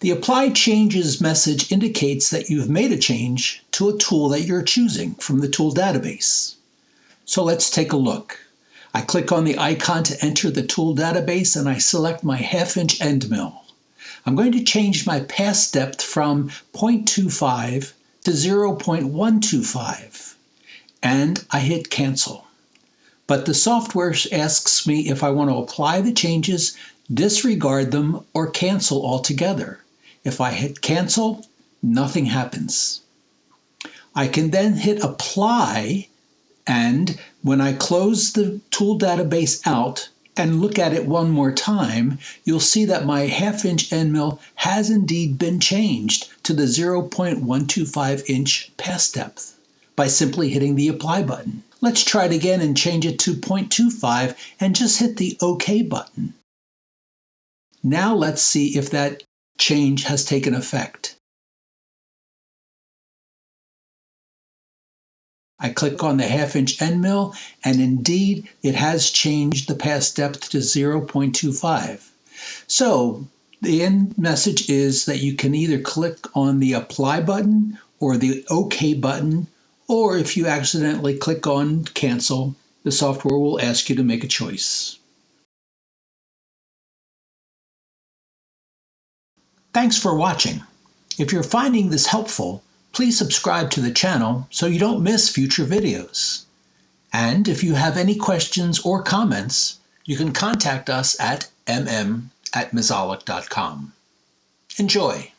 The Apply Changes message indicates that you've made a change to a tool that you're choosing from the tool database. So let's take a look. I click on the icon to enter the tool database and I select my 1/2" end mill. I'm going to change my pass depth from 0.25 to 0.125 and I hit cancel. But the software asks me if I want to apply the changes, disregard them, or cancel altogether. If I hit cancel, nothing happens. I can then hit apply, and when I close the tool database out and look at it one more time, you'll see that my 1/2" end mill has indeed been changed to the 0.125" pass depth by simply hitting the apply button. Let's try it again and change it to 0.25 and just hit the OK button. Now let's see if that change has taken effect. I click on the 1/2" end mill and indeed it has changed the pass depth to 0.25. So the end message is that you can either click on the apply button or the OK button, or if you accidentally click on cancel, the software will ask you to make a choice. Thanks for watching. If you're finding this helpful, please subscribe to the channel so you don't miss future videos. And if you have any questions or comments, you can contact us at mm@mezalick.com. Enjoy!